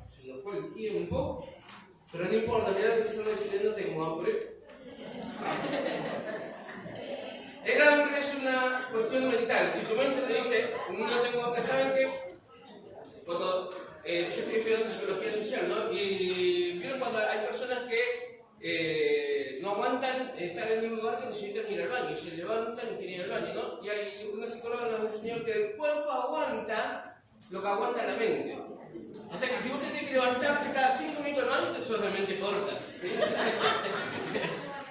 Se nos fue el tiempo, pero no importa, mirá que te se me dice, no tengo hambre. El hambre es una cuestión mental. Si tu mente te dice, no tengo hambre, ¿saben qué? Cuando yo estoy estudiando psicología social, ¿no? Y vieron cuando hay personas que no aguantan estar en un lugar que necesitan ir al baño, y se levantan y quieren ir al baño, ¿no? Y hay una psicóloga que nos enseñó que el cuerpo aguanta lo que aguanta la mente. O sea que si vos te tienes que levantarte cada 5 minutos al baño, te sos de mente corta, ¿sí?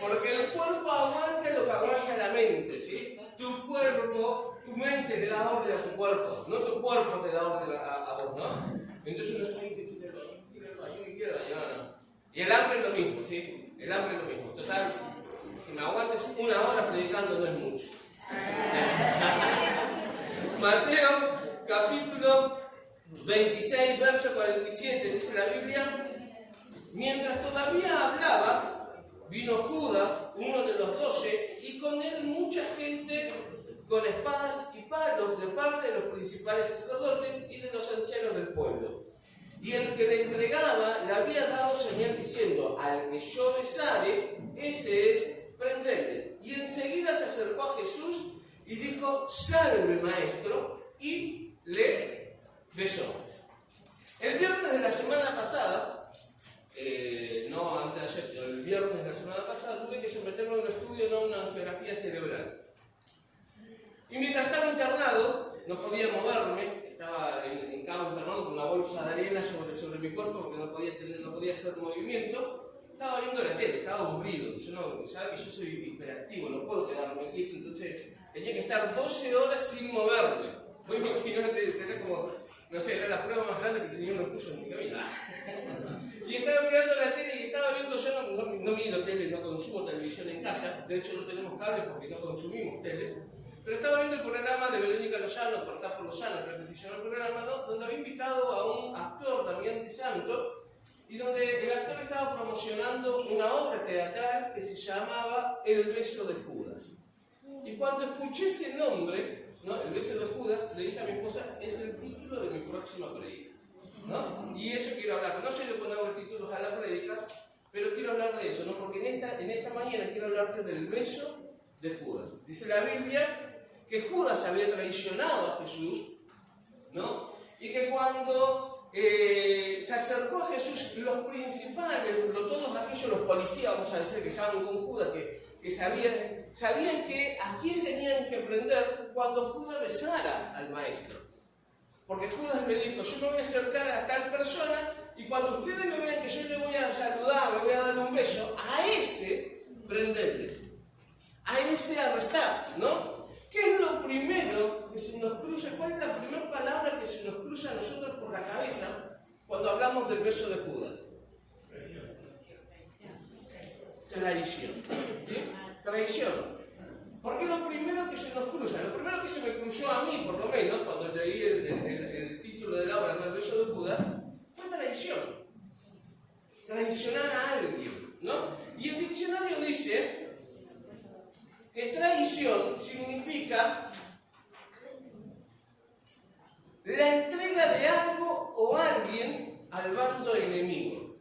Porque el cuerpo aguanta lo que aguanta la mente, ¿sí? Tu cuerpo, tu mente le da orden a tu cuerpo, no tu cuerpo te da orden a vos, ¿no? Entonces uno está ahí, que quiere el baño, no. Y el hambre es lo mismo, ¿sí? El hambre es lo mismo. Total, si me aguantes 1 hora predicando no es mucho. Mateo, capítulo 26, verso 47, dice la Biblia: mientras todavía hablaba, vino Judas, uno de los 12, y con él mucha gente con espadas y palos de parte de los principales sacerdotes y de los ancianos del pueblo. Y el que le entregaba le había dado señal diciendo: al que yo besare, ese es, prendedle. Y enseguida se acercó a Jesús y dijo: salve, maestro, y le besó. El viernes de la semana pasada, no antes de ayer, sino el viernes de la semana pasada, tuve que someterme a un estudio, no una angiografía cerebral. Y mientras estaba internado, no podía moverme, estaba en cama internado con una bolsa de arena sobre mi cuerpo porque no podía hacer movimiento. Estaba viendo la tele, estaba aburrido. Sabe que yo soy hiperactivo, no puedo quedarme quieto, entonces tenía que estar 12 horas sin moverme. Vos imaginate, será como, no sé, era la prueba más grande que el Señor me puso en mi camino. Y estaba mirando la tele y estaba viendo, yo no miro tele, no consumo televisión en casa, de hecho no tenemos cable porque no consumimos tele. Pero estaba viendo el programa de Verónica Lozano, Cortar por Lozano, creo que se llama el programa, ¿no? Donde había invitado a un actor también de Santos, y donde el actor estaba promocionando una obra teatral que se llamaba El beso de Judas. Y cuando escuché ese nombre, ¿no? El beso de Judas, le dije a mi esposa: es el título de mi próxima predica, ¿no? Y eso quiero hablar. No sé de poner títulos a las predicas, pero quiero hablar de eso, ¿no? Porque en esta mañana quiero hablarte del beso de Judas. Dice la Biblia que Judas había traicionado a Jesús, ¿no? Y que cuando se acercó a Jesús, los principales, todos aquellos, los policías, vamos a decir, que estaban con Judas, que sabían que a quién tenían que prender cuando Judas besara al maestro. Porque Judas le dijo: yo me voy a acercar a tal persona y cuando ustedes me vean que yo le voy a saludar, le voy a dar un beso, a ese prenderle, a ese arrestar, ¿no? ¿Qué es lo primero que se nos cruza? ¿Cuál es la primera palabra que se nos cruza a nosotros por la cabeza cuando hablamos del beso de Judas? Traición. ¿Sí? Traición. ¿Por qué lo primero que se nos cruza? Lo primero que se me cruzó a mí, por lo menos, cuando leí el título de la obra, ¿no? El beso de Judas, fue traición. Traicionar a alguien, ¿no? Y el diccionario dice que traición significa la entrega de algo o alguien al bando enemigo.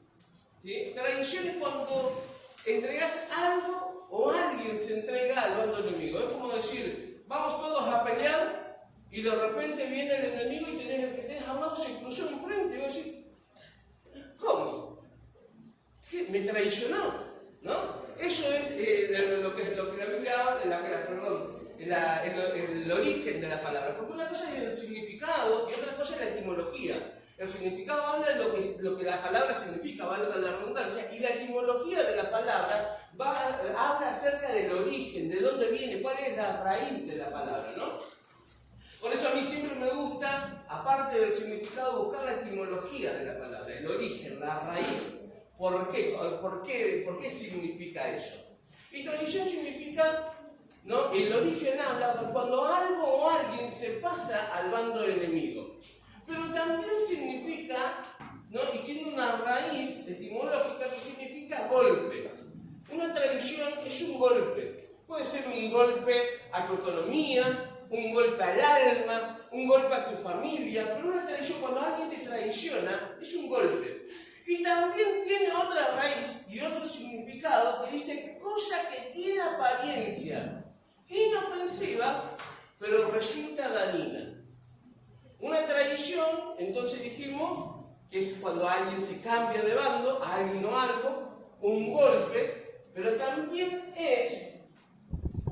¿Sí? Traición es cuando entregas algo o alguien se entrega al bando enemigo. Es como decir: vamos todos a pelear y de repente viene el enemigo y el que tenés al lado se cruzó enfrente. Y vos decís: ¿cómo? ¿Qué? ¿Me traicionó? ¿No? Eso es lo que la Biblia habla, el origen de la palabra. Porque una cosa es el significado y otra cosa es la etimología. El significado habla de lo que la palabra significa, valga la redundancia, y la etimología de la palabra habla acerca del origen, de dónde viene, cuál es la raíz de la palabra, ¿no? Por eso a mí siempre me gusta, aparte del significado, buscar la etimología de la palabra, el origen, la raíz. ¿Por qué? ¿Por qué significa eso? Y traición significa, ¿no? El origen habla de cuando algo o alguien se pasa al bando enemigo. Pero también significa, ¿no? Y tiene una raíz etimológica que significa golpe. Una traición es un golpe. Puede ser economía, un golpe al alma, un golpe a tu familia. Pero una traición, cuando alguien te traiciona, es un golpe. Y también tiene otra raíz y otro significado que dice cosa que tiene apariencia inofensiva, pero resulta dañina. Una traición, entonces dijimos, que es cuando alguien se cambia de bando, a alguien o algo, un golpe, pero también es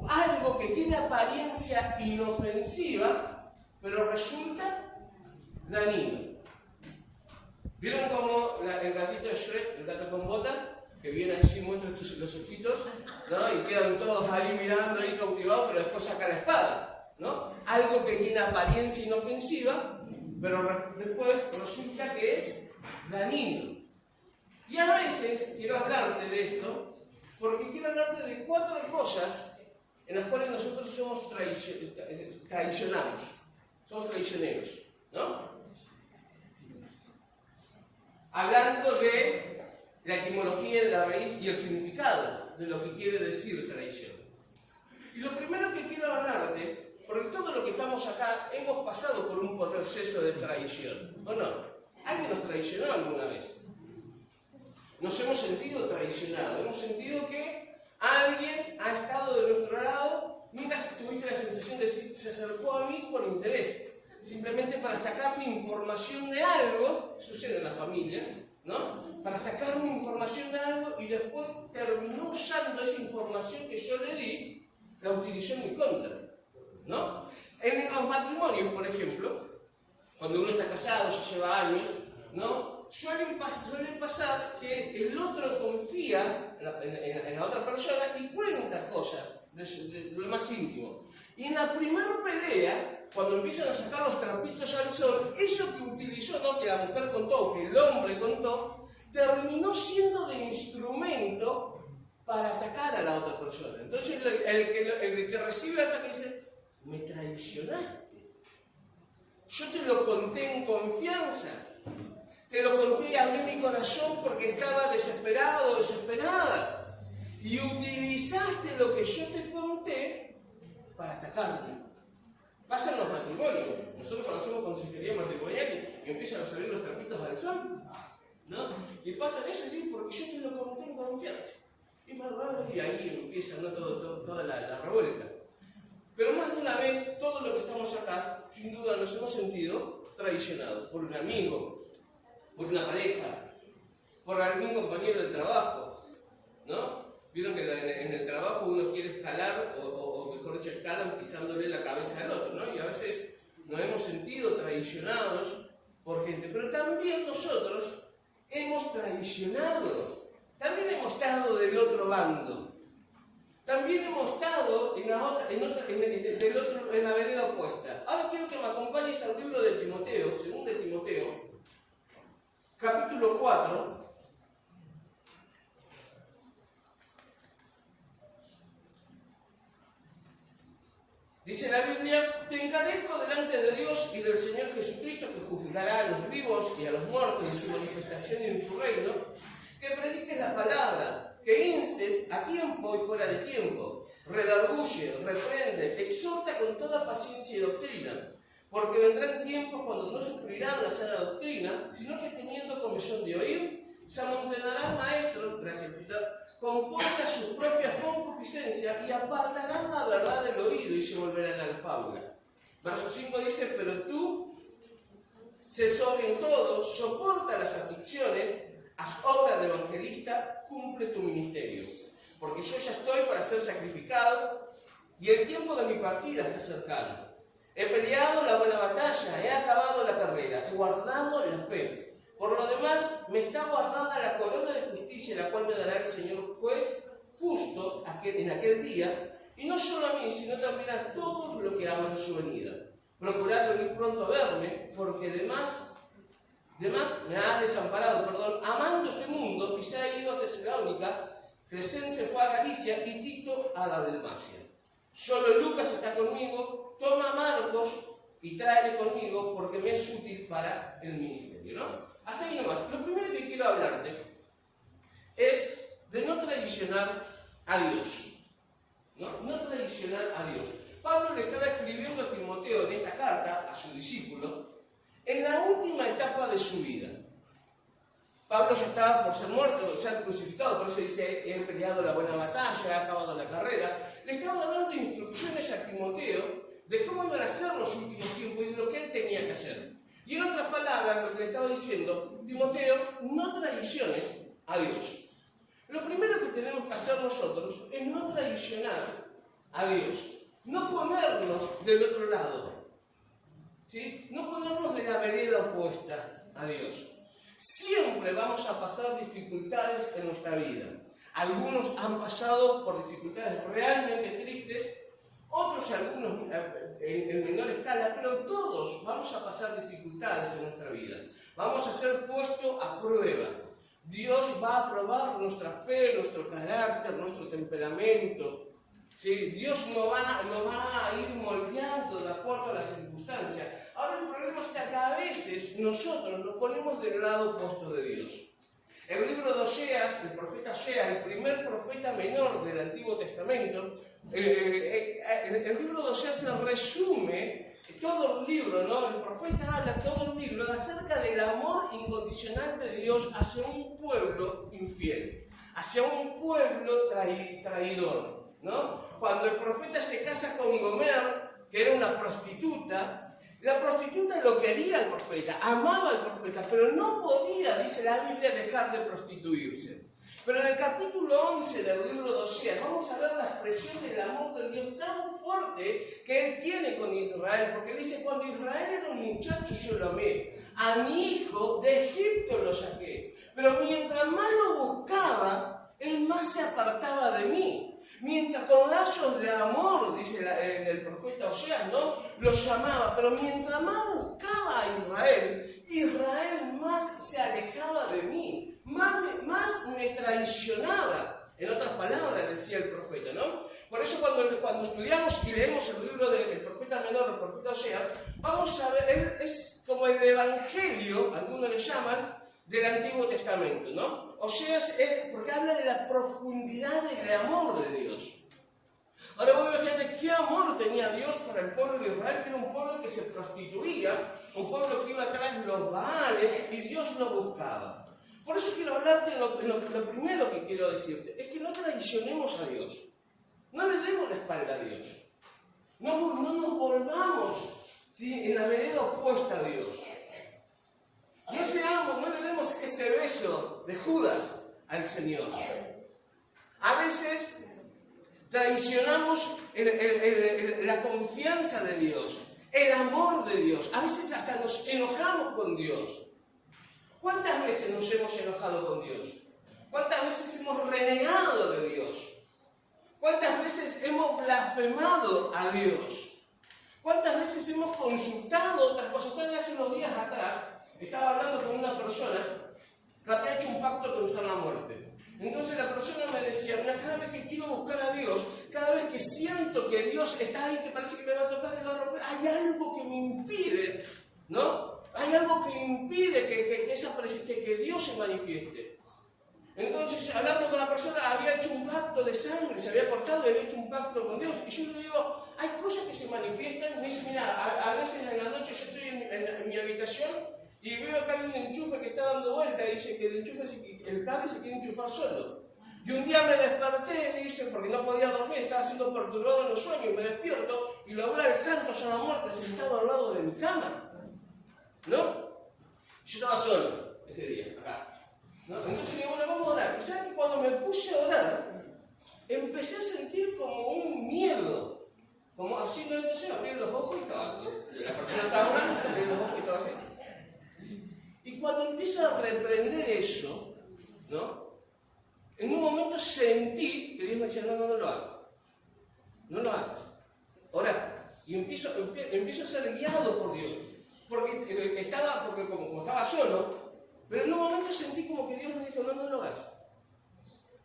algo que tiene apariencia inofensiva, pero resulta dañino. ¿Vieron cómo el gatito de Shrek, el gato con bota, que viene así, muestra los ojitos, ¿no? Y quedan todos ahí mirando, ahí cautivados, pero después saca la espada, ¿no? Algo que tiene apariencia inofensiva, pero después resulta que es dañino. Y a veces quiero hablarte de esto, porque quiero hablarte de 4 cosas en las cuales nosotros somos traicionamos, somos traicioneros, ¿no? Hablando de la etimología de la raíz y el significado de lo que quiere decir traición. Y lo primero que quiero hablarte, porque todos los que estamos acá hemos pasado por un proceso de traición, ¿o no? ¿Alguien nos traicionó alguna vez? Nos hemos sentido traicionados, hemos sentido que alguien ha estado de nuestro lado, nunca tuviste la sensación de que se acercó a mí por interés, simplemente para sacarme información de algo, sucede en las familias, ¿no? Para sacarme información de algo y después terminó usando esa información que yo le di, la utilizó en mi contra, ¿no? En los matrimonios, por ejemplo, cuando uno está casado, ya lleva años, ¿no? Suele pasar que el otro confía en la otra persona y cuenta cosas de lo más íntimo. Y en la primera pelea, cuando empiezan a sacar los trapitos al sol, eso que utilizó, no que la mujer contó, que el hombre contó, terminó siendo de instrumento para atacar a la otra persona. Entonces el que recibe el ataque dice, me traicionaste. Yo te lo conté en confianza. Te lo conté y abrí mi corazón porque estaba desesperado o desesperada. Y utilizaste lo que yo te conté para atacarme. Pasa en los matrimonios. Nosotros cuando hacemos consejería matrimonial y empiezan a salir los trapitos al sol, ¿no? Y pasa eso así porque yo te lo conté en confianza. Y ahí empieza, ¿no? toda la revuelta. Pero más de una vez, todos los que estamos acá, sin duda nos hemos sentido traicionados por un amigo, por una pareja, por algún compañero de trabajo, ¿no? Vieron que en el trabajo uno quiere escalar, o mejor dicho, escalan pisándole la cabeza al otro, ¿no? Y a veces nos hemos sentido traicionados por gente, pero también nosotros hemos traicionado, también hemos estado del otro bando, también hemos estado en la vereda opuesta. Ahora quiero que me acompañes al libro de Timoteo, 2 de Timoteo, capítulo 4. Dice la Biblia, te encarezco delante de Dios y del Señor Jesucristo, que juzgará a los vivos y a los muertos en su manifestación y en su reino, que prediques la palabra, que instes a tiempo y fuera de tiempo, redarguye, reprende, exhorta con toda paciencia y doctrina, porque vendrán tiempos cuando no sufrirán la sana doctrina, sino que teniendo comezón de oír, se amontonarán maestros, gracias, conforme a sus propias concupiscencias y apartarán la verdad del oído y se volverán a las fábulas. Verso 5 dice, pero tú, sé sobrio en todo, soporta las aflicciones, haz obra de evangelista, cumple tu ministerio. Porque yo ya estoy para ser sacrificado y el tiempo de mi partida está cercano. He peleado la buena batalla, he acabado la carrera, he guardado la fe. Por lo demás, me está guardada la corona de justicia, la cual me dará el Señor juez justo en aquel día, y no solo a mí, sino también a todos los que aman su venida. Procurad venir pronto a verme, porque además me ha desamparado, amando este mundo, y se ha ido a Tesalónica, Crescense fue a Galicia y Tito a la Dalmacia. Solo Lucas está conmigo, toma a Marcos y tráele conmigo porque me es útil para el ministerio, ¿no? Hasta ahí nomás. Lo primero que quiero hablarte es de no traicionar a Dios, ¿no? No traicionar a Dios. Pablo Pablo le estaba escribiendo a Timoteo en esta carta, a su discípulo, en la última etapa de su vida. Pablo ya estaba por ser muerto, ya crucificado, por eso dice, he peleado la buena batalla, he acabado la carrera. Le estaba dando instrucciones a Timoteo de cómo iban a ser los últimos tiempos y de lo que él tenía que hacer. Y en otras palabras, lo que le estaba diciendo, Timoteo, no traiciones a Dios. Lo primero que tenemos que hacer nosotros es no traicionar a Dios, no ponernos del otro lado, ¿sí? No ponernos de la vereda opuesta a Dios. Siempre vamos a pasar dificultades en nuestra vida. Algunos han pasado por dificultades realmente tristes, otros algunos en menor escala, pero todos vamos a pasar dificultades en nuestra vida. Vamos a ser puestos a prueba. Dios va a probar nuestra fe, nuestro carácter, nuestro temperamento. ¿Sí? Dios nos va a ir moldeando de acuerdo a las circunstancias. Ahora el problema está que a veces nosotros nos ponemos del lado opuesto de Dios. El libro de Oseas, el profeta Oseas, el primer profeta menor del Antiguo Testamento, el libro de Oseas se resume todo el libro, ¿no? El profeta habla todo el libro acerca del amor incondicional de Dios hacia un pueblo infiel, hacia un pueblo traidor, ¿no? Cuando el profeta se casa con Gomer, que era una prostituta, la prostituta lo quería al profeta, amaba al profeta, pero no podía, dice la Biblia, dejar de prostituirse. Pero en el capítulo 11 del libro de Oseas vamos a ver la expresión del amor de Dios tan fuerte que Él tiene con Israel, porque Él dice, cuando Israel era un muchacho yo lo amé, a mi hijo de Egipto lo saqué, pero mientras más lo buscaba, Él más se apartaba de mí. Mientras con lazos de amor, dice el profeta Oseas, ¿no? Lo llamaba, pero mientras más buscaba a Israel, Israel más se alejaba de mí, más me traicionaba. En otras palabras, decía el profeta, ¿no? Por eso cuando estudiamos y leemos el libro del profeta menor, el profeta Oseas, vamos a ver, él es como el evangelio, algunos le llaman, del Antiguo Testamento, ¿no? Oseas es porque habla de la profundidad del amor de Dios. Ahora vos imagínate qué amor tenía Dios para el pueblo de Israel, que era un pueblo que se prostituía, un pueblo que iba tras los Baales y Dios lo buscaba. Por eso quiero hablarte de lo primero que quiero decirte, es que no traicionemos a Dios. No le demos la espalda a Dios. No nos volvamos, ¿sí?, en la vereda opuesta a Dios. No le demos ese beso de Judas al Señor. A veces traicionamos la confianza de Dios, el amor de Dios. A veces hasta nos enojamos con Dios. ¿Cuántas veces nos hemos enojado con Dios? ¿Cuántas veces hemos renegado de Dios? ¿Cuántas veces hemos blasfemado a Dios? ¿Cuántas veces hemos consultado otras cosas? Hace unos días atrás estaba hablando con una persona que había hecho un pacto con la muerte. Entonces la persona me decía, mira, cada vez que quiero buscar a Dios, cada vez que siento que Dios está ahí, que parece que me va a tocar, hay algo que me impide, ¿no? Hay algo que impide que Dios se manifieste. Entonces, hablando con la persona, había hecho un pacto de sangre, se había cortado y había hecho un pacto con Dios. Y yo le digo, hay cosas que se manifiestan. Me dice, mira, a veces en la noche yo estoy en mi habitación y veo que hay un enchufe que está dando vuelta y dice que el cable se quiere enchufar solo. Y un día me desperté, me dice, porque no podía dormir, estaba siendo perturbado en los sueños, me despierto y lo veo al santo ya la muerte sentado al lado de mi cama. ¿No? Yo estaba solo ese día, acá. ¿No? Entonces le digo, bueno, vamos a orar. Y sabes que cuando me puse a orar, empecé a sentir como un miedo. Como así, ¿no? Entonces abrí los ojos y estaba, la persona estaba orando, yo abrí los ojos y estaba así. Y cuando empiezo a reprender eso, ¿no? En un momento sentí que Dios me decía, no lo hagas. No lo hagas. Orá. Y empiezo a ser guiado por Dios. Porque como estaba solo, pero en un momento sentí como que Dios me dijo, no lo hagas.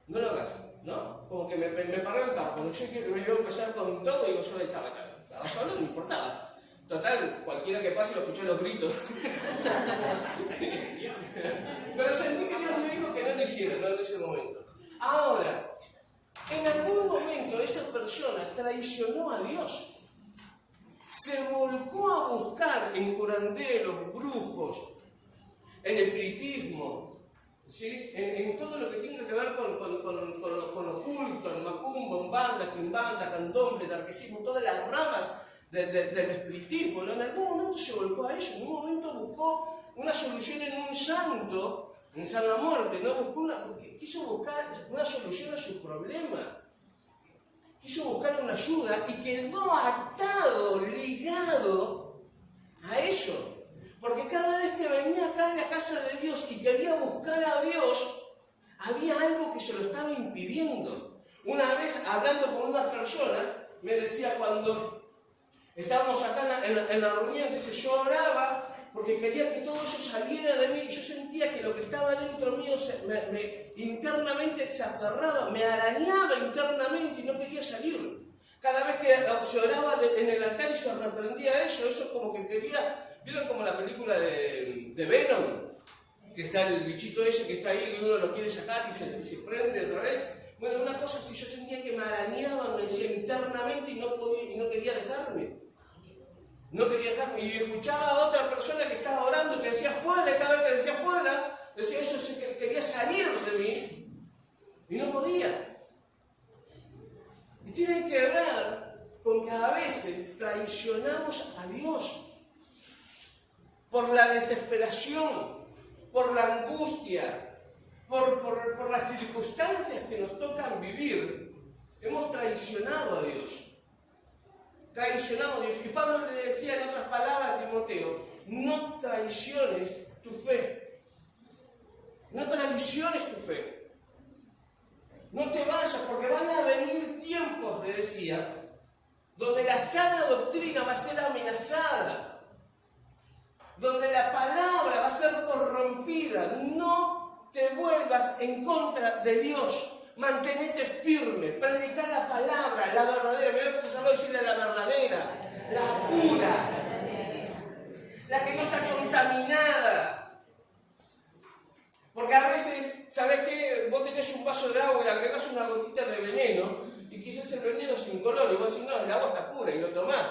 No lo hagas, ¿no? Como que me paró el papo. Cuando yo me iba a empezar con todo, digo, yo estaba solo, no importaba. Total, cualquiera que pase lo escuché los gritos. Pero sentí que Dios me dijo que no lo hiciera, no en ese momento. Ahora, en algún momento esa persona traicionó a Dios. se volcó a buscar en curanderos, brujos, en espiritismo, ¿sí? En todo lo que tiene que ver con lo oculto, en macumba, umbanda, quimbanda, candomblé, darquesismo, todas las ramas del espiritismo, ¿no? En algún momento se volcó a eso, en un momento buscó una solución en un santo, en San La Muerte, ¿no? Quiso buscar una solución a su problema. Quiso buscar una ayuda y quedó atado, ligado a eso. Porque cada vez que venía acá en la casa de Dios y quería buscar a Dios, había algo que se lo estaba impidiendo. Una vez, hablando con una persona, me decía cuando estábamos acá en la reunión, dice, yo oraba porque quería que todo eso saliera de mí. Yo sentía que lo que estaba dentro mío internamente se aferraba, me arañaba internamente y no quería salir. Cada vez que se oraba en el altar y se reprendía eso como que quería... ¿Vieron como la película de Venom? Que está el bichito ese que está ahí y uno lo quiere sacar y se prende otra vez. Bueno, una cosa así, yo sentía que me arañaban, me decía internamente y no quería dejarme. No quería dejarme. Y escuchaba a otra persona que estaba orando, que decía fuera, y cada vez que decía fuera, decía eso, quería salir de mí. Y no podía. Y tiene que ver con que a veces traicionamos a Dios por la desesperación, por la angustia, por las circunstancias que nos tocan vivir. Hemos traicionado a Dios. Traicionamos a Dios. Y Pablo le decía en otras palabras a Timoteo, no traiciones tu fe. No traiciones tu fe. No te vayas porque van a venir tiempos, le decía, donde la sana doctrina va a ser amenazada, donde la palabra va a ser corrompida. No te vuelvas en contra de Dios. Mantenete firme, predicar la palabra, la verdadera. Mirá lo que te habló decirle la verdadera, la pura, la que no está contaminada. Porque a veces, ¿sabes qué? Vos tenés un vaso de agua y le agregás una gotita de veneno y quizás el veneno es incoloro y vos decís, no, el agua está pura y lo tomás.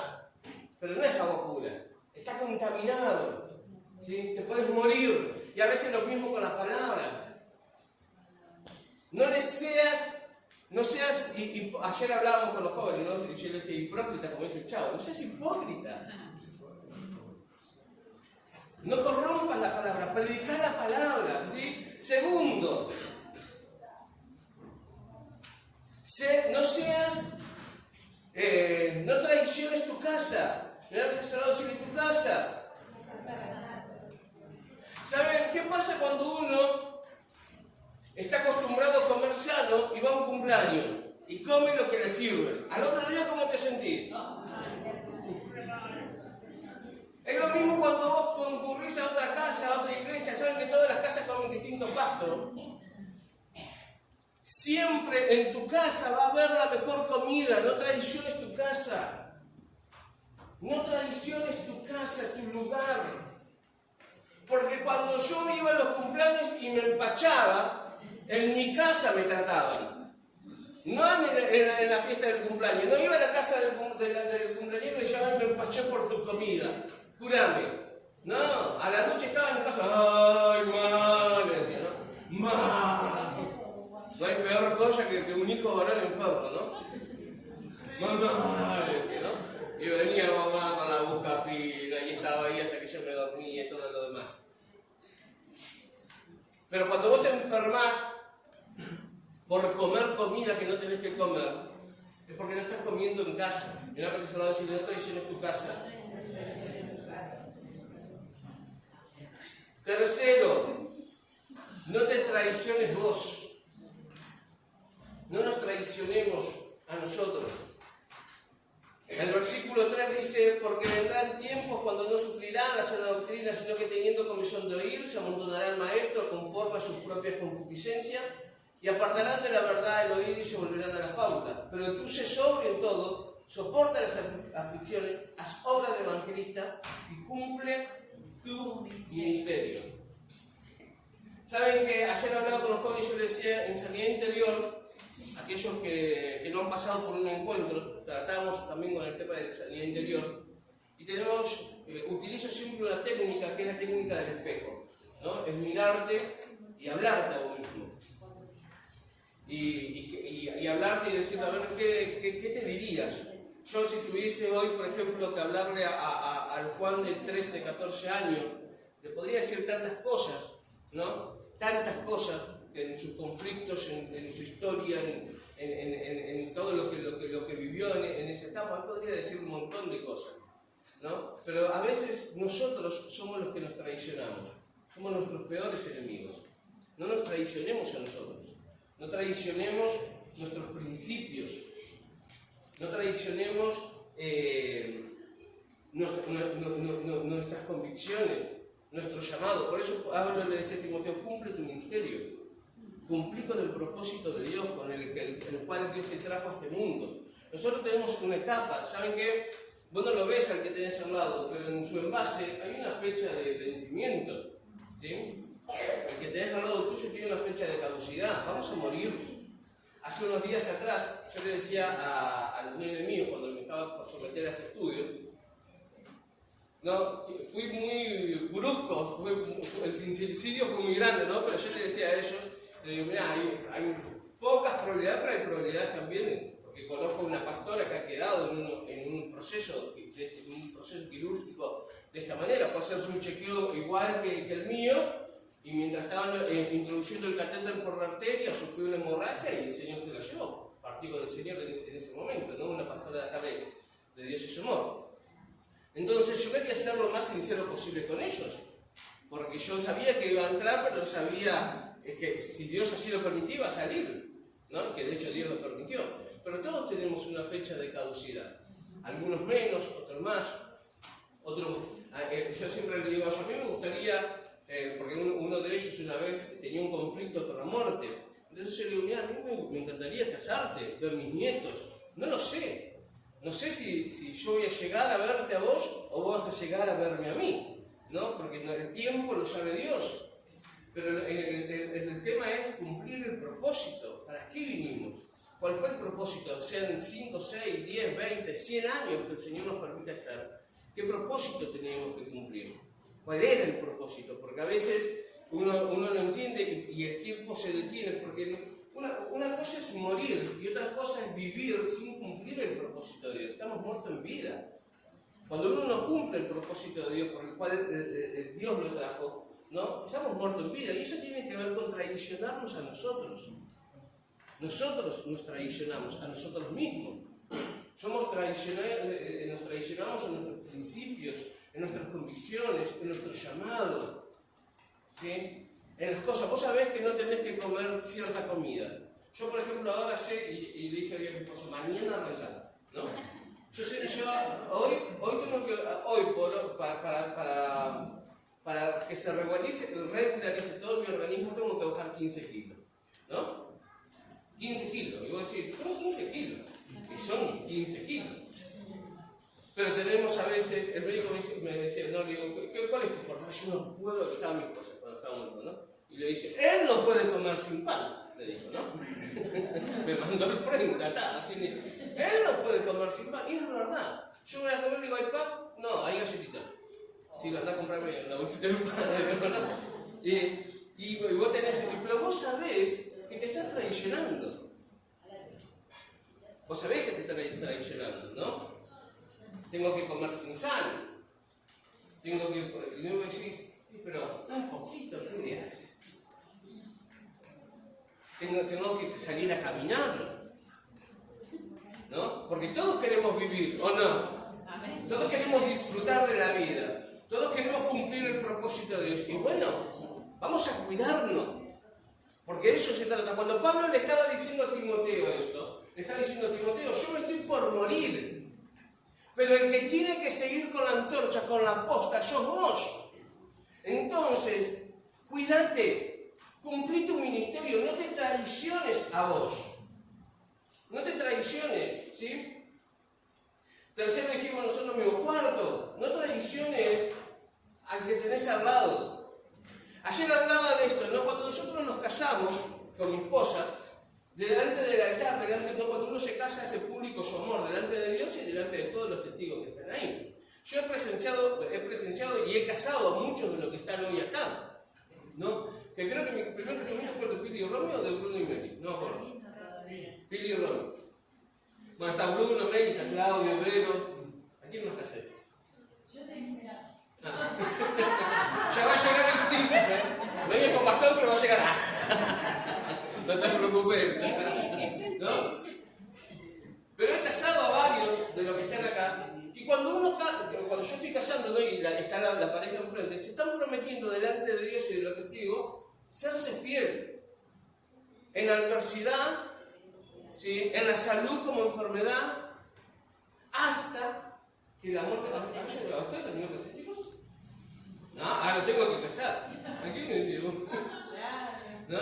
Pero no es agua pura, está contaminado, ¿sí? Te puedes morir. Y a veces lo mismo con las palabras. No seas, y ayer hablábamos con los jóvenes, ¿no? Y yo le decía hipócrita, como dice el chavo, no seas hipócrita. No corrompas la palabra, predicar la palabra, ¿sí? Segundo, no traiciones tu casa. Mirá que te has hablado decir tu casa. ¿Saben qué pasa cuando uno está acostumbrado a comer sano y va a un cumpleaños y come lo que le sirven? Al otro día, ¿cómo te sentís? Es lo mismo cuando vos concurrís a otra casa, a otra iglesia. Saben que todas las casas comen distintos pastos. Siempre en tu casa va a haber la mejor comida. No traiciones tu casa. No traiciones tu casa, tu lugar. Porque cuando yo me iba a los cumpleaños y me empachaba, en mi casa me trataban. No en la fiesta del cumpleaños. No iba a la casa del cumpleaños y decía, ay, me empaché por tu comida. Curame. No, a la noche estaba en mi casa. Ay, madre, decía, ¿no? Madre. No hay peor cosa que un hijo varón enfermo, ¿no? Mamá, decía, ¿no? Y venía mamá con la boca fina y estaba ahí hasta que yo me dormía y todo lo demás. Pero cuando vos te enfermás por comer comida que no tenés que comer, es porque no estás comiendo en casa. Mirá que te se lo va a decir, no traiciones tu casa. Tercero, no te traiciones vos. No nos traicionemos a nosotros. El versículo 3 dice, porque vendrán tiempos cuando no sufrirán la sana doctrina, sino que teniendo comezón de oír, se amontonarán maestros conforme a sus propias concupiscencias y apartarán de la verdad el oído y se volverán a la fábula. Pero tú sé sobrio en todo, soporta las aflicciones, haz obra de evangelista y cumple tu ministerio. Saben que ayer hablaba con los jóvenes y yo les decía, en sanidad interior, aquellos que no han pasado por un encuentro, tratamos también con el tema de sanidad interior, Y utilizo siempre una técnica que es la técnica del espejo, ¿no? Es mirarte y hablarte a vos mismo. Y hablarte y decirte, a ver, ¿qué te dirías? Yo si tuviese hoy, por ejemplo, que hablarle al Juan de 13, 14 años, le podría decir tantas cosas, ¿no? Tantas cosas en sus conflictos, en su historia, en todo lo que vivió en esa etapa. Él podría decir un montón de cosas, ¿no? Pero a veces nosotros somos los que nos traicionamos, somos nuestros peores enemigos. No nos traicionemos a nosotros, no traicionemos nuestros principios, no traicionemos nuestras convicciones, nuestro llamado. Por eso Pablo le decía a Timoteo, cumple tu ministerio, cumplí con el propósito de Dios, con el cual Dios te trajo a este mundo. Nosotros tenemos una etapa, ¿saben qué? Vos no lo ves al que tenés al lado, pero en su envase hay una fecha de vencimiento, ¿sí? El que tenés al lado tuyo tiene una fecha de caducidad, vamos a morir. Hace unos días atrás, yo le decía a los nenes míos, cuando me estaba por someter a este estudio, no, fui muy brusco, el sincericidio fue muy grande, ¿no? Pero yo le decía a ellos, le digo, mira, hay pocas probabilidades, pero hay probabilidades también, porque conozco una pastora que ha quedado en un proceso quirúrgico de esta manera, fue hacerse un chequeo igual que el mío, y mientras estaban introduciendo el catéter por la arteria, sufrió una hemorragia y el Señor se la llevó, partido del Señor en ese momento, ¿no? Una pastora de acá de Dios y Amor. Entonces yo quería ser lo más sincero posible con ellos, porque yo sabía que iba a entrar, pero no sabía que si Dios así lo permitía iba a salir, ¿no? Que de hecho Dios lo permitió. Pero todos tenemos una fecha de caducidad, algunos menos, otros más, otros. Yo siempre le digo, a mí me gustaría, porque uno de ellos una vez tenía un conflicto con la muerte, entonces yo le digo, mira, a mí me encantaría casarte, ver mis nietos, no lo sé. No sé si yo voy a llegar a verte a vos o vos vas a llegar a verme a mí, ¿no? Porque el tiempo lo sabe Dios. Pero el tema es cumplir el propósito. ¿Para qué vinimos? ¿Cuál fue el propósito? Sean 5, 6, 10, 20, 100 años que el Señor nos permita estar. ¿Qué propósito teníamos que cumplir? ¿Cuál era el propósito? Porque a veces uno no entiende y el tiempo se detiene porque una cosa es morir y otra cosa es vivir sin cumplir el propósito de Dios. Estamos muertos en vida. Cuando uno no cumple el propósito de Dios por el cual Dios lo trajo, ¿no? Estamos muertos en vida. Y eso tiene que ver con traicionarnos a nosotros. Nosotros nos traicionamos a nosotros mismos. Nos traicionamos en nuestros principios, en nuestras convicciones, en nuestro llamado, ¿sí? En las cosas. Vos sabés que no tenés que comer cierta comida. Yo, por ejemplo, ahora sé, y le dije a mi esposo, mañana arreglar, ¿no? Yo sé, hoy tengo que, para que se regularice todo mi organismo, tengo que bajar 15 kilos, ¿no? 15 kilos. Y vos decís, ¿cómo 15 kilos? Y son 15 kilos. Pero tenemos a veces, el médico me decía, no, le digo, ¿cuál es tu forma? Yo no puedo, que estaba mi esposa cuando estábamos, ¿no? Y le dice, él no puede comer sin pan, le dijo, ¿no? Me mandó al frente, así, él no puede comer sin pan, y es verdad. Yo voy a comer, le digo, ¿hay pan? No, hay galletita. Sí, lo andá a comprarme una bolsita de pan, ¿no? Y vos tenés, pero vos sabés que te estás traicionando. Vos sabés que te estás traicionando, ¿no? Tengo que comer sin sal. Y luego decís, pero un poquito, ¿qué le hace? Tengo que salir a caminar, ¿no? Porque todos queremos vivir, ¿o no? Todos queremos disfrutar de la vida. Todos queremos cumplir el propósito de Dios. Y bueno, vamos a cuidarnos. Porque de eso se trata. Cuando Pablo le estaba diciendo a Timoteo esto, le estaba diciendo a Timoteo, yo me estoy por morir. Pero el que tiene que seguir con la antorcha, con la posta, sos vos. Entonces, cuídate, cumplí tu ministerio, no te traiciones a vos. No te traiciones, ¿sí? Tercero dijimos nosotros mismos. Cuarto, no traiciones al que tenés al lado. Ayer hablaba de esto, ¿no? Cuando nosotros nos casamos con mi esposa, delante del altar, cuando uno se casa hace público su amor delante de Dios y delante de todos los testigos que están ahí. Yo he presenciado y he casado a muchos de los que están hoy acá, ¿no? Que creo que mi primer casamiento fue el de Pili y Romeo o de Bruno y Meli, no me acuerdo. Pili y Romeo. Bueno, está Bruno, Meli, está Claudio, Breno. ¿A quién más casé? Ya va a llegar el príncipe. No viene con bastón, pero va a llegar. No te preocupes. ¿No? Pero he casado a varios de los que están acá. Y cuando yo estoy casando, ¿no? Y está la pareja enfrente, se están prometiendo delante de Dios y de los testigos serse fiel. En la adversidad, ¿sí? En la salud como enfermedad, hasta que la muerte. ¿A usted terminó que hacer hijos? No, ahora tengo que casar. ¿A quién me dice? No.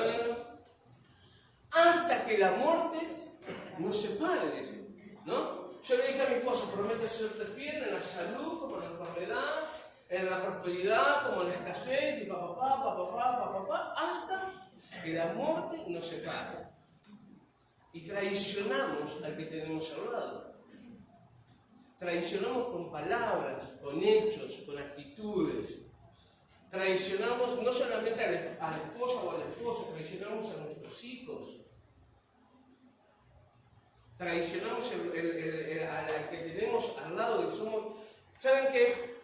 Hasta que la muerte nos separe, dice. ¿No? Yo le dije a mi esposa, promete serte fiel en la salud como en la enfermedad, en la prosperidad como en la escasez, y papá, hasta que la muerte nos separe. Y traicionamos al que tenemos al lado. Traicionamos con palabras, con hechos, con actitudes. Traicionamos no solamente a la esposa o al esposo, traicionamos a nuestros hijos. Traicionamos al que tenemos al lado de que somos. ¿Saben qué?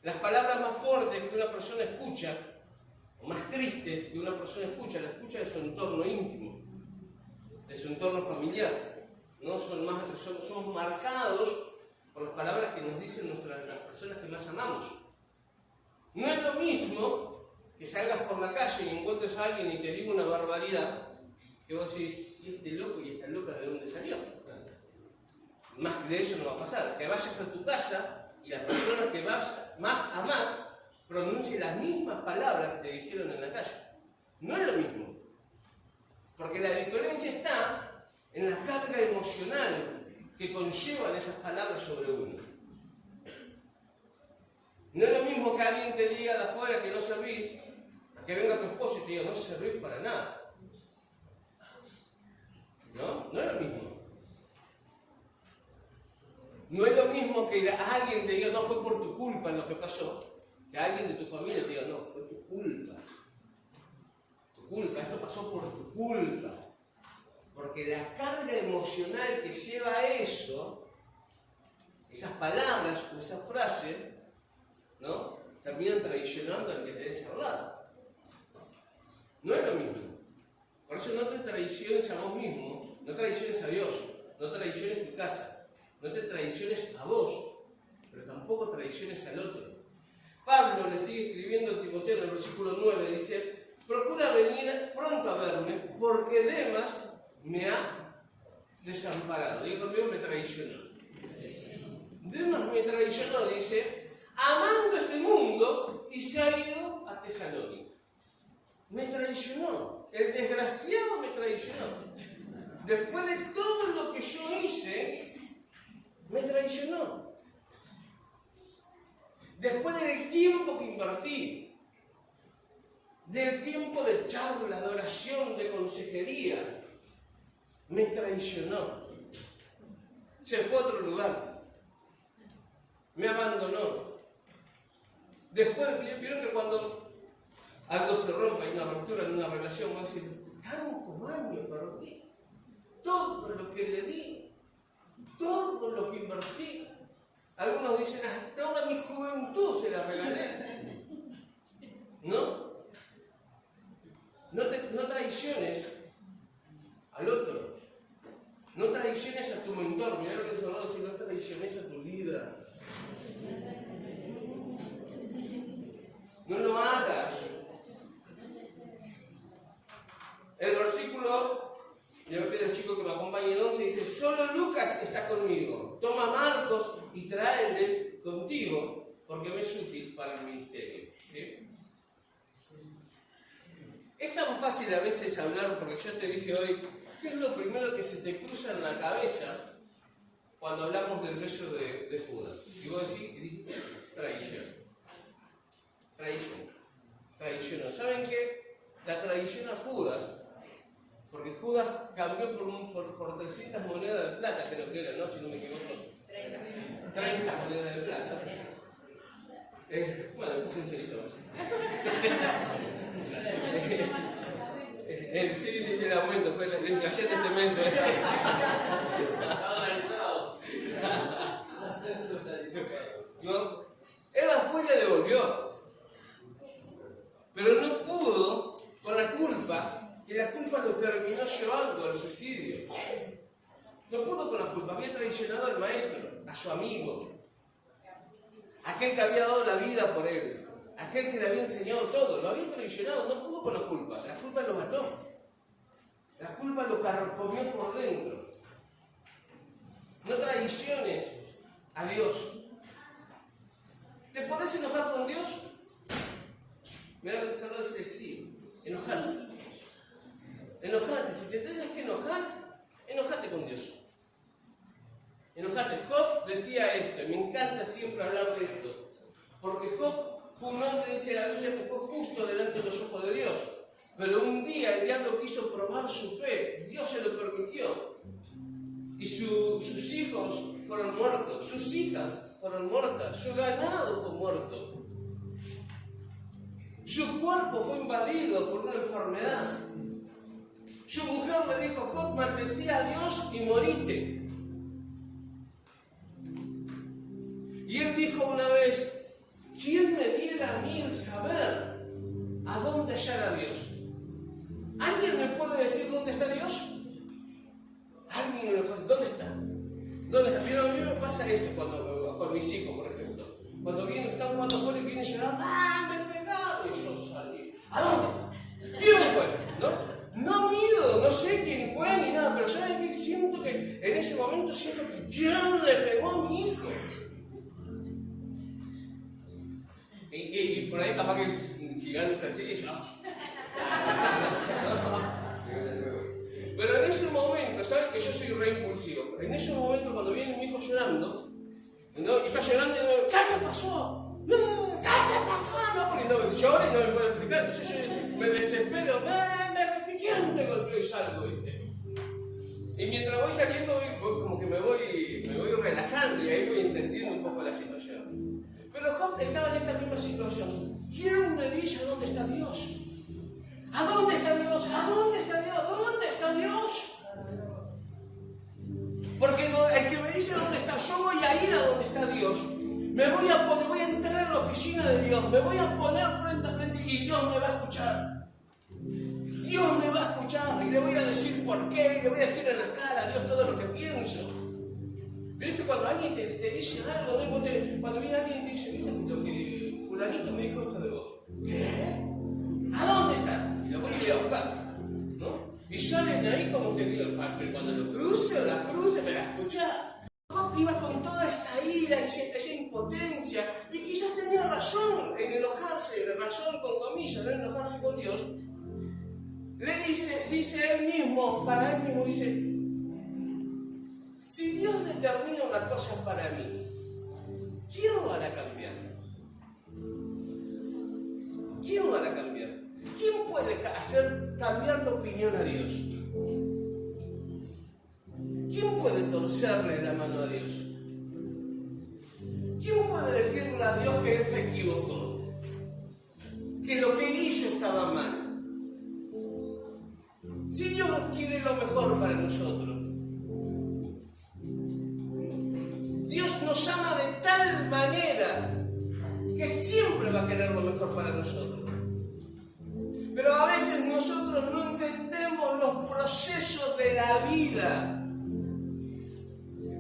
Las palabras más fuertes que una persona escucha, o más tristes que una persona escucha, la escucha de su entorno íntimo, de su entorno familiar. ¿No? Somos marcados por las palabras que nos dicen las personas que más amamos. No es lo mismo que salgas por la calle y encuentres a alguien y te diga una barbaridad, que vos decís, ¿y este loco y esta loca de dónde salió? Más que de eso no va a pasar. Que vayas a tu casa y las personas que más amás pronuncien las mismas palabras que te dijeron en la calle. No es lo mismo. Porque la diferencia está en la carga emocional que conllevan esas palabras sobre uno. No es lo mismo que alguien te diga de afuera que no servís, a que venga tu esposo y te diga, no servís para nada. No es lo mismo. No es lo mismo que alguien te diga, no, fue por tu culpa lo que pasó, que alguien de tu familia te diga, no, fue tu culpa. Tu culpa, esto pasó por tu culpa. Porque la carga emocional que lleva eso, esas palabras o esa frase, ¿no? Terminan traicionando al que tenés al lado. No es lo mismo. Por eso no te traiciones a vos mismo, no traiciones a Dios, no traiciones tu casa, no te traiciones a vos, pero tampoco traiciones al otro. Pablo le sigue escribiendo a Timoteo en el versículo 9, dice, procura venir pronto a verme, porque Demas me ha desamparado. Digo conmigo, me traicionó. Demas me traicionó, dice, amando este mundo y se ha ido a Tesalónica. Me traicionó. El desgraciado me traicionó. Después de todo lo que yo hice, me traicionó. Después del tiempo que invertí, del tiempo de charla, de oración, de consejería, me traicionó. Se fue a otro lugar. Me abandonó. Después, vieron que cuando algo se rompe, hay una ruptura en una relación, vos decís, tanto año perdí, todo lo que le di, todo lo que invertí. Algunos dicen, toda mi juventud se la regalé. ¿No? No traiciones al otro. No traiciones a tu mentor. Mirá lo que se va a decir, no traiciones a tu líder. No lo hagas. El versículo, yo me pido al chico que me acompañe en 11, dice, solo Lucas está conmigo. Toma a Marcos y tráele contigo, porque me es útil para el ministerio. ¿Sí? Es tan fácil a veces hablar, porque yo te dije hoy, ¿qué es lo primero que se te cruza en la cabeza cuando hablamos del beso de Judas? Y vos decís, traición. Traición. ¿Saben qué? La traición a Judas Porque Judas cambió por 300 monedas de plata, creo que era, ¿no? Si no me equivoco. 30 monedas de plata. Bueno, sincerito. Sí, el aumento fue la inflación de este mes. ¿No? Él fue y le devolvió. Pero no pudo con la culpa, y la culpa lo terminó llevando al suicidio. No pudo con la culpa, había traicionado al maestro, a su amigo, aquel que había dado la vida por él, aquel que le había enseñado todo, lo había traicionado, no pudo con la culpa lo mató. La culpa lo carcomió por dentro. No traiciones a Dios. ¿Te podés enojar con Dios? Mira lo que te saluda y decir sí. Enojate. Enojate. Si te tenés que enojar, enojate con Dios. Enojate. Job decía esto, y me encanta siempre hablar de esto. Porque Job fue un hombre, dice la Biblia, que fue justo delante de los ojos de Dios. Pero un día el diablo quiso probar su fe. Dios se lo permitió. Y sus hijos fueron muertos. Sus hijas fueron muertas. Su ganado fue muerto. Su cuerpo fue invadido por una enfermedad. Su mujer le dijo: Job, maldecía a Dios y morite. Y él dijo una vez: ¿quién me diera a mí el saber a dónde hallar a Dios? ¿Alguien me puede decir dónde está Dios? ¿Alguien me puede decir dónde está? ¿Dónde está? Pero a mí me pasa esto con mis hijos, por ejemplo. Cuando están jugando afuera y vienen llorando: ¡ah, me pegaron! Y yo salí. ¿A dónde? ¿Quién fue? No mido, no sé quién fue ni nada, pero ¿sabes qué? Siento que en ese momento que ¿quién le pegó a mi hijo? Y por ahí capaz que es un gigante así, ¿no? Pero en ese momento, ¿saben que yo soy re impulsivo? En ese momento, cuando viene mi hijo llorando, ¿no? Y está llorando y digo: ¿qué te pasó? No, ¿qué te pasó? No, porque no, llora y no me puedo explicar. Entonces yo me desespero: ¿quién me golpeó? Y salgo, ¿viste? Y mientras voy saliendo, como que me voy relajando y ahí voy entendiendo un poco la situación. Pero Job estaba en esta misma situación. ¿Quién me dice a dónde está Dios? ¿A dónde está Dios? ¿A dónde está Dios? ¿Dónde está Dios? Porque el que me dice dónde está, yo voy a ir a donde está Dios. Voy a entrar en la oficina de Dios, me voy a poner frente a frente y Dios me va a escuchar. Dios me va a escuchar y le voy a decir por qué, y le voy a decir en la cara a Dios todo lo que pienso. Pero esto cuando alguien te dice algo, ¿no? Cuando viene alguien y te dice: ¿viste lo que fulanito me dijo esto de vos? ¿Qué? ¿A dónde está? Y lo voy a ir a buscar, ¿no? Y salen ahí como que Dios, pero cuando lo cruce o la cruce, me va a escuchar. Job iba con toda esa ira y esa impotencia, y quizás tenía razón en enojarse, razón con comillas, no en enojarse con Dios. Le dice él mismo, para él mismo, dice: si Dios determina una cosa para mí, ¿quién lo hará cambiar? ¿Quién lo hará cambiar? ¿Quién puede hacer cambiar de opinión a Dios? ¿Quién puede torcerle la mano a Dios? ¿Quién puede decirle a Dios que Él se equivocó? Que lo que hizo estaba mal. Si Dios quiere lo mejor para nosotros, Dios nos ama de tal manera que siempre va a querer lo mejor para nosotros. Pero a veces nosotros no entendemos los procesos de la vida,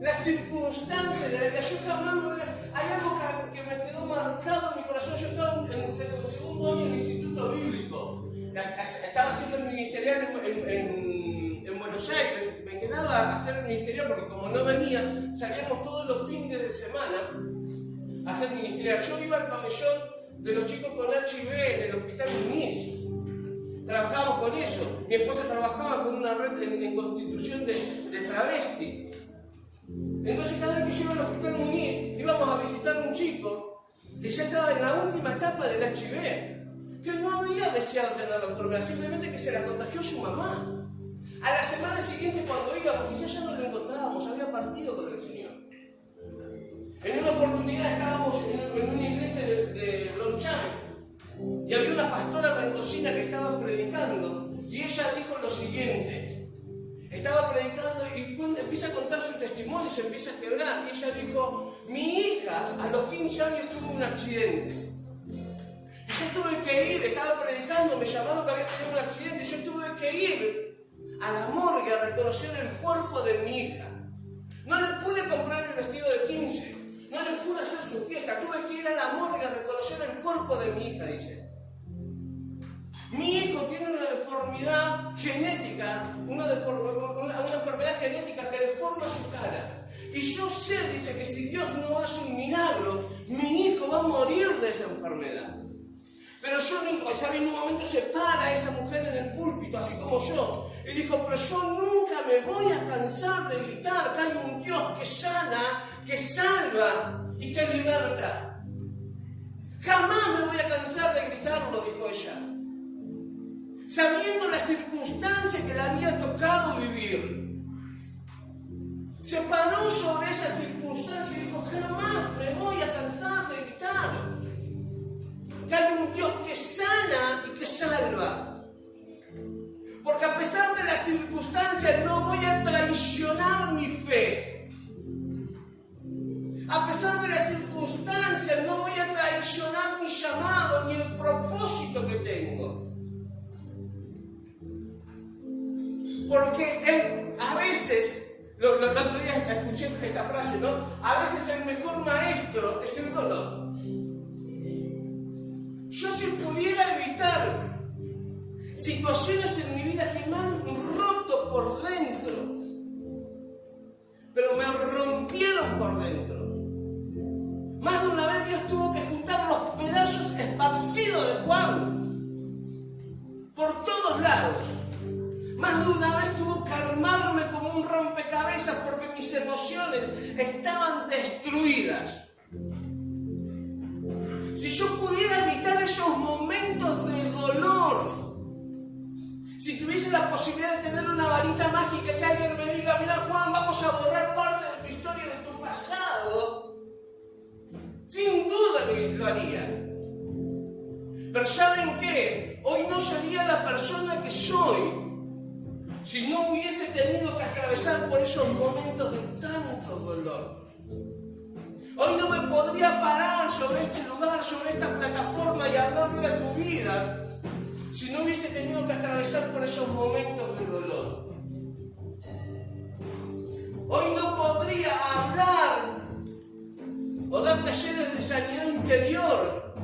las circunstancias de la vida. Yo jamás hay algo que me quedó marcado en mi corazón. Yo estaba en el segundo año del Instituto Bíblico. Estaba haciendo el ministerial en Buenos Aires. Me quedaba a hacer el ministerial porque como no venía, salíamos todos los fines de semana a hacer ministerial. Yo iba al pabellón de los chicos con HIV en el Hospital Muniz. Trabajábamos con eso. Mi esposa trabajaba con una red en constitución de travesti. Entonces cada vez que yo iba al Hospital Muniz, íbamos a visitar a un chico que ya estaba en la última etapa del HIV, que no había deseado tener la enfermedad, simplemente que se la contagió su mamá. A la semana siguiente, cuando íbamos, quizás ya no lo encontrábamos, había partido con el Señor. En una oportunidad estábamos en una iglesia de Longchamp y había una pastora mendocina que estaba predicando y ella dijo lo siguiente. Estaba predicando y empieza a contar su testimonio y se empieza a quebrar. Y ella dijo, mi hija a los 15 años tuvo un accidente. Y yo tuve que ir, estaba predicando, me llamaron que había tenido un accidente y yo tuve que ir a la morgue a reconocer el cuerpo de mi hija. No le pude comprar el vestido de 15. No les pude hacer su fiesta, tuve que ir a la morgue a reconocer el cuerpo de mi hija, dice. Mi hijo tiene una deformidad genética, una enfermedad genética que deforma su cara. Y yo sé, dice, que si Dios no hace un milagro, mi hijo va a morir de esa enfermedad. Pero yo, ¿sabe? En un momento se para esa mujer en el púlpito, así como yo. Y dijo, pero yo nunca me voy a cansar de gritar que hay un Dios que sana, que salva y que liberta. Jamás me voy a cansar de gritarlo, dijo ella. Sabiendo la circunstancia que le había tocado vivir. Se paró sobre esa circunstancia y dijo, jamás me voy a cansar de gritar. Que hay un Dios que sana y que salva. Porque a pesar de las circunstancias no voy a traicionar mi fe. A pesar de las circunstancias no voy a traicionar mi llamado ni el propósito que tengo. Porque a veces, el otro día escuché esta frase, ¿no? A veces el mejor maestro es el dolor. Yo si pudiera evitar situaciones en mi vida que me han roto por dentro, pero me rompieron por dentro. Más de una vez Dios tuvo que juntar los pedazos esparcidos de Juan por todos lados. Más de una vez tuvo que armarme como un rompecabezas porque mis emociones estaban destruidas. Si yo pudiera evitar esos momentos de dolor, si tuviese la posibilidad de tener una varita mágica que alguien me diga, mira Juan, vamos a borrar parte de tu historia, de tu pasado, sin duda lo haría. Pero ¿saben qué? Hoy no sería la persona que soy si no hubiese tenido que atravesar por esos momentos de tanto dolor. Hoy no me podría parar sobre este lugar, sobre esta plataforma y hablarle a tu vida si no hubiese tenido que atravesar por esos momentos de dolor. Hoy no podría hablar o dar talleres de sanidad interior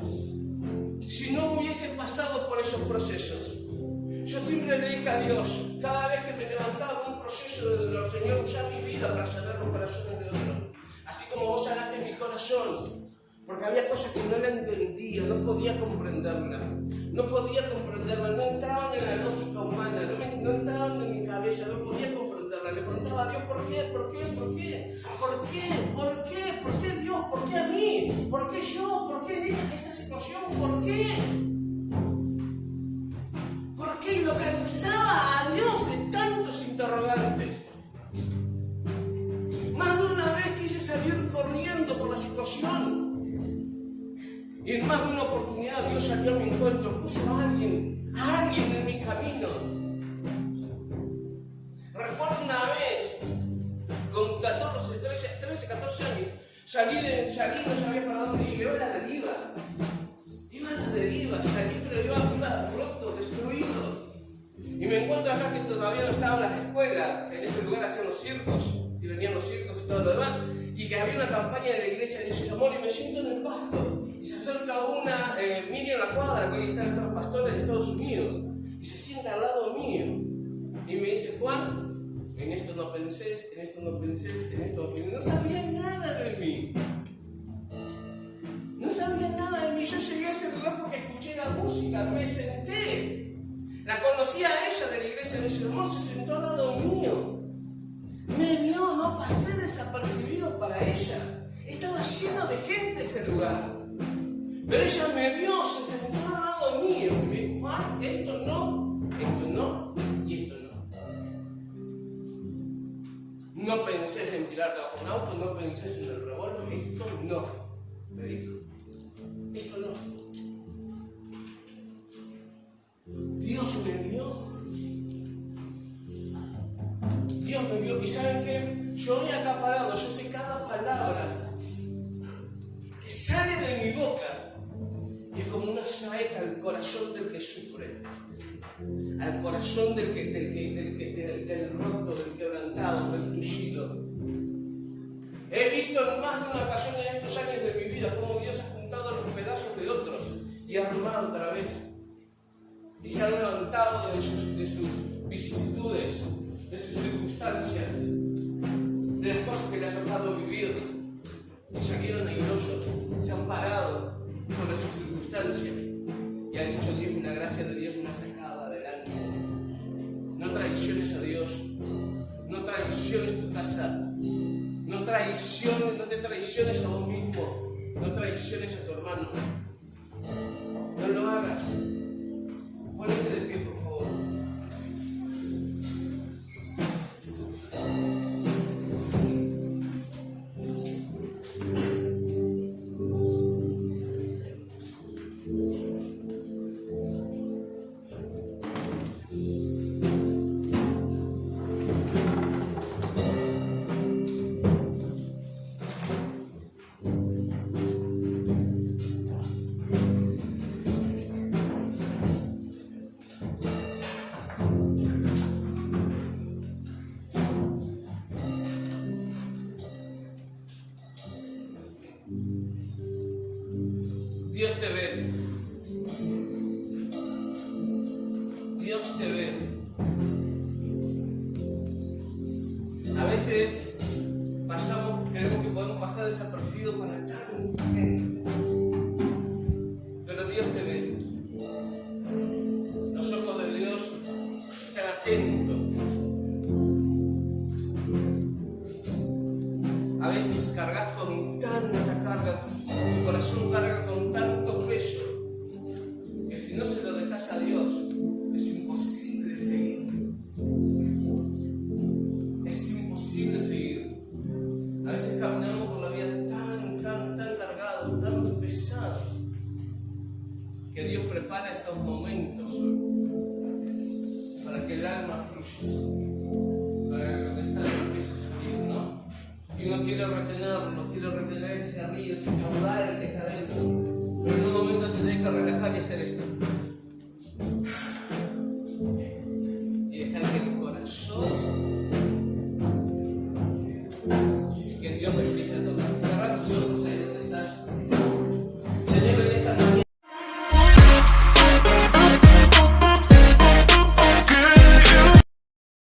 si no hubiese pasado por esos procesos. Yo siempre le dije a Dios, cada vez que me levantaba en un proceso de dolor, Señor, usa mi vida para sanar los corazones de otros. Así como vos sanaste mi corazón, porque había cosas que no la entendía, no podía comprenderla, no entraban en la lógica humana, no entraban en mi cabeza, no podía comprenderla. Le preguntaba a Dios, ¿por qué Dios? ¿Por qué a mí? ¿Por qué yo? ¿Por qué esta situación? ¿Por qué? ¿Por qué? Y lo cansaba a Dios de tantos interrogantes. Más de una vez quise salir corriendo por la situación. Y en más de una oportunidad Dios salió a mi encuentro, puso a alguien en mi camino. Recuerdo una vez, con 13, 14 años, salí, no sabía para dónde ir, iba a la deriva, salí, pero iba roto, destruido. Y me encuentro acá que todavía no estaban las escuelas, en este lugar hacían los circos, y venían los circos y todo lo demás, y que había una campaña de la iglesia de Dios y Amor, y me siento en el pasto, y se acerca una Miriam La Cuadra, que ahí están estos pastores de Estados Unidos, y se sienta al lado mío, y me dice, Juan, en esto no pensés, en esto no pensés, en esto no pensés. No sabía nada de mí. No sabía nada de mí. Yo llegué a ese lugar porque escuché la música, me senté. La conocía a ella de la iglesia de ese amor, se sentó al lado mío. Me vio, no pasé desapercibido para ella. Estaba lleno de gente ese lugar. Pero ella me vio, se sentó al lado mío. Y me dijo, Juan, esto no, y esto no. pensés en tirarte bajo un auto, no pensés en el revólver, esto no, me dijo. Esto no. Dios me vio. Dios me vio. Y ¿saben qué? Yo he acaparado, yo sé cada palabra que sale de mi boca. Y es como una saeta al corazón del que sufre. Al corazón del roto, del quebrantado, del tullido. He visto en más de una ocasión en estos años de mi vida cómo Dios ha juntado los pedazos de otros y ha armado otra vez. Y se han levantado de sus vicisitudes, de sus circunstancias, de las cosas que le ha tocado vivir. Y salieron airosos, se han parado sobre sus circunstancias y han dicho: Dios, una gracia de Dios me ha sacado adelante. No traiciones a Dios, no traiciones tu casa. No te traiciones a vos mismo, no traiciones a tu hermano. No lo hagas. Ponete de pie, por favor. Dios te ve. Dios te ve. A veces creemos que podemos pasar desapercibidos con tanta gente. Pero Dios te ve. Los ojos de Dios están atentos. A veces cargas con tanta carga, tu corazón carga con tanto peso, que si no se lo dejas a Dios, es imposible seguir. Es imposible seguir. A veces caminamos por la vida tan cargados, tan pesados, que Dios prepara estos momentos para que el alma fluya, para que lo que está empiece a subir, ¿no? Y uno quiere retener ese río, ese caudal que está dentro. Pero en un momento te tienes que relajar y hacer esto. Y dejar que el corazón